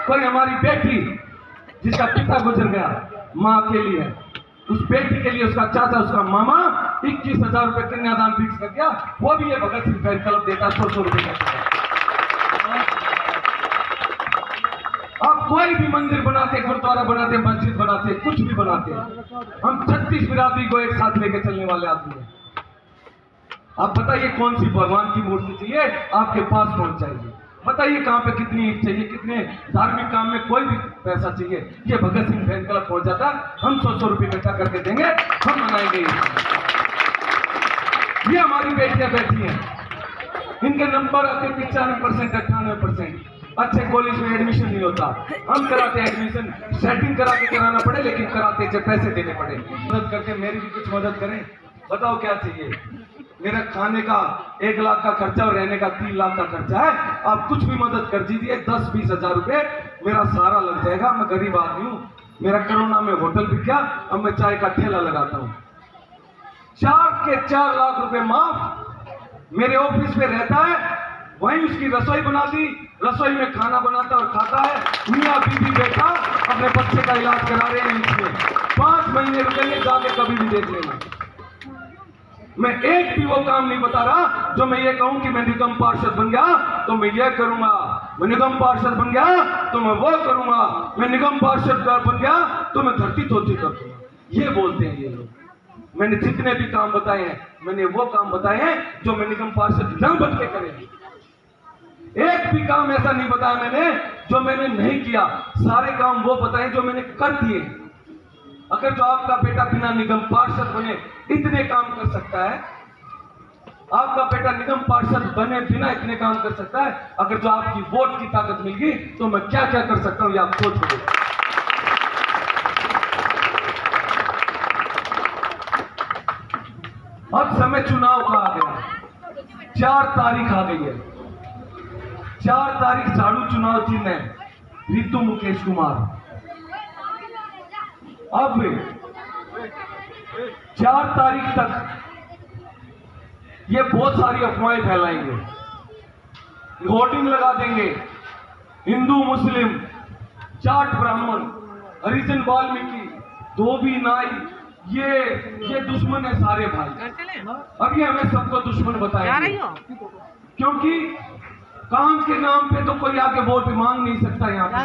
कोई हमारी बेटी जिसका पिता गुजर गया, माँ अकेली है, उस बेटी के लिए उसका चाचा, उसका मामा 21,000 रुपए कन्यादान फिक्स कर दिया, वो भी ये भगत सिंह फैन क्लब देता 100 रुपए का। आप कोई भी मंदिर बनाते, गुरुद्वारा बनाते, मस्जिद बनाते, कुछ भी बनाते, हम 36 बिरादरी को एक साथ लेके चलने वाले आदमी हैं। आप बताइए कौन सी भगवान की मूर्ति चाहिए, आपके पास पहुंच जाएगी। बताइए कहाँ पे कितनी ईंट चाहिए, कितने धार्मिक काम में कोई भी पैसा चाहिए, ये भगत सिंह फैन क्लब पहुंच जाता, हम 100 रुपये इकट्ठा करके देंगे, हम मनाएंगे। ये हमारी बेटियां बैठी हैं, इनके नंबर आते 95%, 98%। अच्छे कॉलेज में एडमिशन नहीं होता, हम कराते एडमिशन, सेटिंग करा के कराना पड़े, लेकिन कराते थे पैसे देने पड़े। मदद करके मेरी भी कुछ मदद करें। बताओ क्या चाहिए? मेरा खाने का 1 लाख का खर्चा और रहने का 3 लाख का खर्चा है, आप कुछ भी मदद कर दीजिए, 10-20 हजार रुपए मेरा सारा लग जाएगा। मैं गरीब आदमी हूँ, मेरा कोरोना में होटल बिक गया, अब मैं चाय का ठेला लगाता हूँ। 4 लाख रुपए माफ। मेरे ऑफिस में रहता है, वहीं उसकी रसोई बना दी, रसोई में खाना बनाता और खाता है। मियाँ बीबी बेटा अपने बच्चे का इलाज करा रहे हैं, इसमें 5 महीने रुकेंगे, जाके कभी भी देख लेना। मैं एक भी वो काम नहीं बता रहा जो मैं ये कहूं कि मैं निगम पार्षद बन गया तो मैं ये करूंगा, मैं निगम पार्षद बन गया तो मैं वो करूंगा, मैं निगम पार्षद बन गया तो मैं धरती धोती कर दूंगा। ये बोलते हैं ये लोग। मैंने जितने भी काम बताए हैं, मैंने वो काम बताए हैं जो मैं निगम पार्षद न बन के करेंगे। एक भी काम ऐसा नहीं बताया मैंने जो मैंने नहीं किया, सारे काम वो बताए जो मैंने कर दिए। अगर जो आपका बेटा बिना निगम पार्षद बने इतने काम कर सकता है, आपका बेटा निगम पार्षद बने बिना इतने काम कर सकता है, अगर जो आपकी वोट की ताकत मिल गई तो मैं क्या क्या कर सकता हूं, ये आप सोच लो। अब समय चुनाव का आ गया, 4 तारीख आ गई है। 4 तारीख झाड़ू चुनाव चिन्ह है, रितु मुकेश कुमार। अब 4 तारीख तक ये बहुत सारी अफवाहें फैलाएंगे, होर्डिंग लगा देंगे, हिंदू मुस्लिम, जाट ब्राह्मण, हरिजन वाल्मीकि, धोबी नाई, ये दुश्मन है सारे भाई। अभी हमें सबको दुश्मन बताएंगे, क्योंकि काम के नाम पे तो कोई आके वोट मांग नहीं सकता। यहाँ पे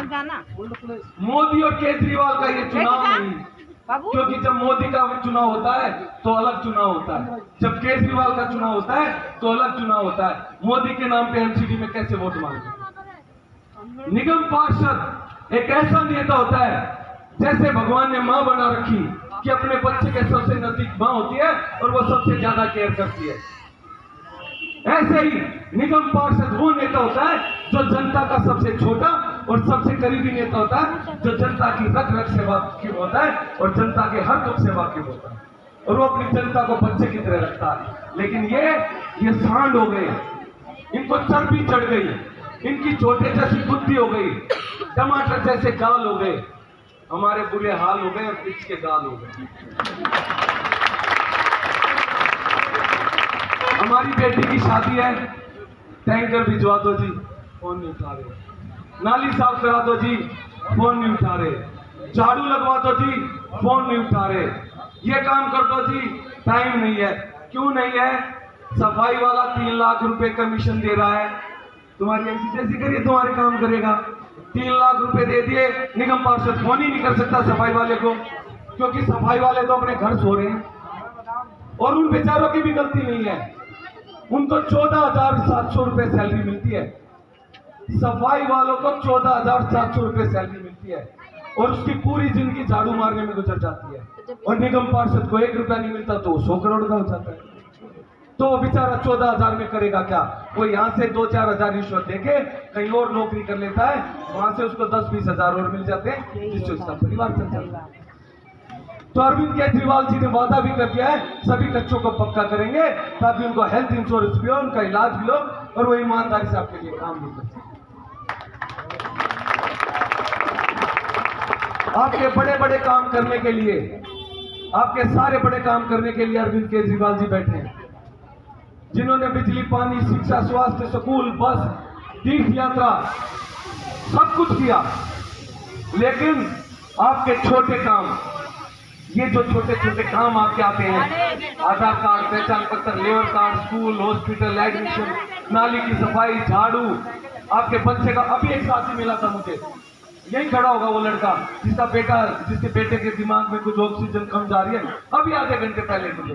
मोदी और केजरीवाल का ये चुनाव नहीं, क्योंकि जब मोदी का चुनाव होता है तो अलग चुनाव होता है, जब केजरीवाल का चुनाव होता है तो अलग चुनाव होता है। मोदी के नाम पे एमसीडी में कैसे वोट मांगे? निगम पार्षद एक ऐसा नेता होता है जैसे भगवान ने माँ बना रखी कि अपने बच्चे के सबसे नजदीक माँ होती है और वो सबसे ज्यादा केयर करती है। ऐसे ही निगम पार्षद वो नेता होता है जो जनता का सबसे छोटा और सबसे करीबी नेता होता है, जो जनता की रग रग से वाकिफ होता है और जनता के हर दुख से वाकिफ होता है, और वो अपनी जनता को बच्चे की तरह रखता है। लेकिन ये सांड हो गए, इनको चर्बी चढ़ गई, इनकी छोटे जैसी बुद्धि हो गई, टमाटर जैसे गाल हो गए, हमारे बुरे हाल हो गए और पिच के गाल हो गए। हमारी बेटी की शादी है, टैंकर भिजवा दो जी, फोन नहीं उठा रहे। नाली साफ करा दो जी, फोन नहीं उठा रहे। झाड़ू लगवा दो जी, फोन नहीं उठा रहे। ये काम कर दो जी, टाइम नहीं है। क्यों नहीं है? सफाई वाला 3 लाख रुपए कमीशन दे रहा है, तुम्हारी ऐसी जैसी करिए तुम्हारे काम करेगा। 3 लाख रुपए दे दिए, निगम पार्षद फोन ही नहीं कर सकता सफाई वाले को, क्योंकि सफाई वाले तो अपने घर सो रहे हैं और उन बेचारों की भी गलती नहीं है। उनको 14,700 रुपए सैलरी मिलती है, सफाई वालों को 14,700 रुपए सैलरी मिलती है और उसकी पूरी जिंदगी झाड़ू मारने में गुजर जाती है। और निगम पार्षद को 1 रुपया नहीं मिलता तो 100 करोड़ का हो जाता है। तो वो बेचारा 14,000 में करेगा क्या? वो यहाँ से 2-4 हजार रिश्वत देके कहीं और नौकरी कर लेता है, वहां से उसको 10-20 हजार और मिल जाते हैं, जिससे उसका परिवार चल जाता है। तो अरविंद केजरीवाल जी ने वादा भी कर दिया है, सभी बच्चों को पक्का करेंगे ताकि उनको हेल्थ इंश्योरेंस भी हो, उनका इलाज भी हो और वो ईमानदारी से आपके लिए काम भी कर सके। आपके बड़े बड़े काम करने के लिए, आपके सारे बड़े काम करने के लिए अरविंद केजरीवाल जी बैठे हैं, जिन्होंने बिजली, पानी, शिक्षा, स्वास्थ्य, स्कूल, बस, तीर्थ यात्रा, सब कुछ किया, लेकिन आपके छोटे काम, ये जो छोटे छोटे काम आपके आते हैं, आधार कार्ड, पहचान पत्र, labour card, school, hospital, admission, नाली की सफाई, झाड़ू, आपके बच्चे का, अभी एक साथी मिला था मुझे, यही खड़ा होगा वो लड़का जिसके बेटे के दिमाग में कुछ ऑक्सीजन कम जा रही है, अभी आधे घंटे पहले मुझे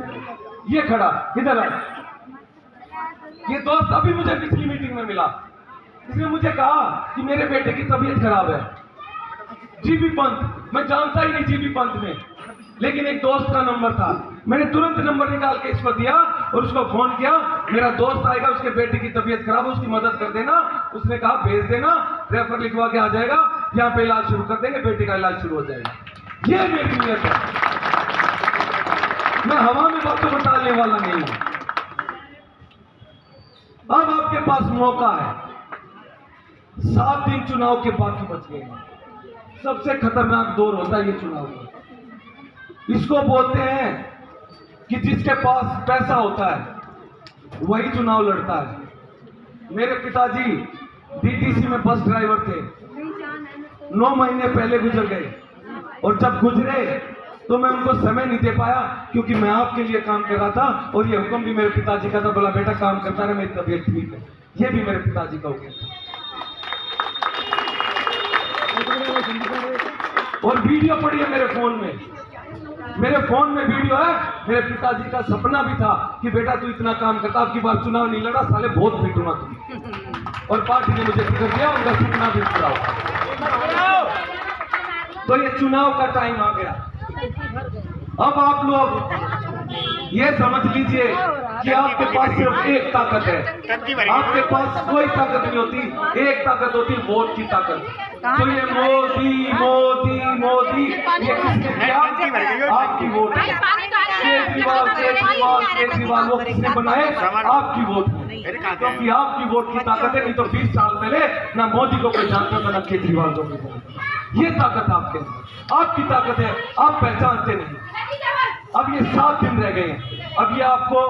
ये खड़ा इधर आ, ये दोस्त अभी मुझे पिछली मीटिंग में मिला, इसने मुझे कहा कि मेरे बेटे की तबीयत खराब है। जीबी पंत, मैं जानता ही नहीं जीबी पंत में, लेकिन एक दोस्त का नंबर था, मैंने तुरंत नंबर निकाल के इसको दिया और उसको फोन किया, मेरा दोस्त आएगा, उसके बेटे की तबीयत खराब है, उसकी मदद कर देना। उसने कहा भेज देना, रेफर लिखवा के आ जाएगा, यहाँ पे इलाज शुरू कर देंगे, बेटे का इलाज शुरू हो जाएगा। ये मेरी नीयत है, मैं हवा में बातों को टालने वाला नहीं हूं। अब आपके पास मौका है, 7 दिन चुनाव के बाकी बच गए हैं। सबसे खतरनाक दौर होता है ये चुनाव का। इसको बोलते हैं कि जिसके पास पैसा होता है वही चुनाव लड़ता है। मेरे पिताजी डीटीसी में बस ड्राइवर थे, 9 महीने पहले गुजर गए, और जब गुजरे तो मैं उनको समय नहीं दे पाया, क्योंकि मैं आपके लिए काम कर रहा था, और ये हुक्म भी मेरे पिताजी का था, बोला बेटा काम करता रहे, मेरी तबीयत ठीक है। ये भी मेरे पिताजी का हुक्म था। और वीडियो पड़ी है मेरे फोन में, मेरे फोन में वीडियो है। मेरे पिताजी का सपना भी था कि बेटा तू इतना काम करता, अब की बार चुनाव नहीं लड़ा, साले बहुत पीटूंगा तुम, और पार्टी ने मुझे टिकट दिया, उनका सपना भी पूरा हुआ। तो ये चुनाव का टाइम आ गया। अब आप लोग ये समझ लीजिए कि आपके पास सिर्फ एक ताकत है, आपके पास कोई ताकत नहीं होती, एक ताकत होती है वोट की ताकत। तो ये मोदी मोदी मोदी, ये किसने किया? आपकी वोट। केजरीवाल केजरीवाल केजरीवाल वो किसने बनाए? आपकी वोट, क्योंकि आपकी वोट की ताकत है। नहीं तो 20 साल पहले ना मोदी को कोई जानता था, ना केजरीवाल को कोई जानता। ये ताकत आपके, आपकी ताकत है, आप पहचानते नहीं। अब ये 7 दिन रह गए हैं। अब ये आपको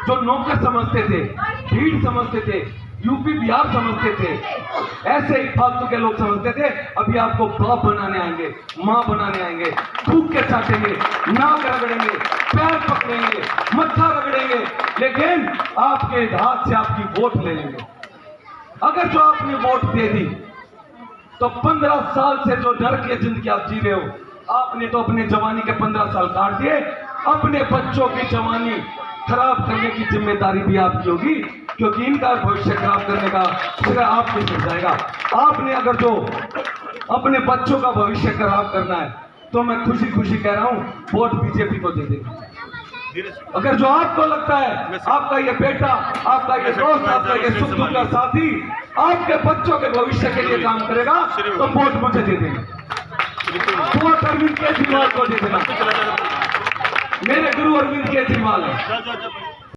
जो नौकर समझते थे, भीड़ समझते थे, यूपी बिहार समझते थे, ऐसे ही फालतू के लोग समझते थे, अभी आपको बाप बनाने आएंगे, माँ बनाने आएंगे, थूक के चाटेंगे, नाक रगड़ेंगे, पैर पकड़ेंगे, मत्था रगड़ेंगे, लेकिन आपके हाथ से आपकी वोट ले लेंगे। अगर जो आपने वोट दे दी तो 15 साल से जो डर की जिंदगी आप जी रहे हो, आपने तो अपने जवानी के 15 साल काट दिए। अपने बच्चों की जवानी खराब करने की जिम्मेदारी भी आपकी होगी, क्योंकि इनका भविष्य खराब करने का श्रेय आपके सिर जाएगा। आपने अगर जो अपने बच्चों का भविष्य खराब करना है, तो मैं खुशी खुशी कह रहा हूं, वोट बीजेपी को दे देंगे। अगर जो आपको लगता है आपका ये बेटा, आपका ये दोस्त, आपका ये सुख दुख का साथी आपके बच्चों के भविष्य के लिए काम करेगा, तो वोट मुझे दे देंगे, वोट अरविंद केजरीवाल को दे देना। मेरे गुरु अरविंद केजरीवाल है।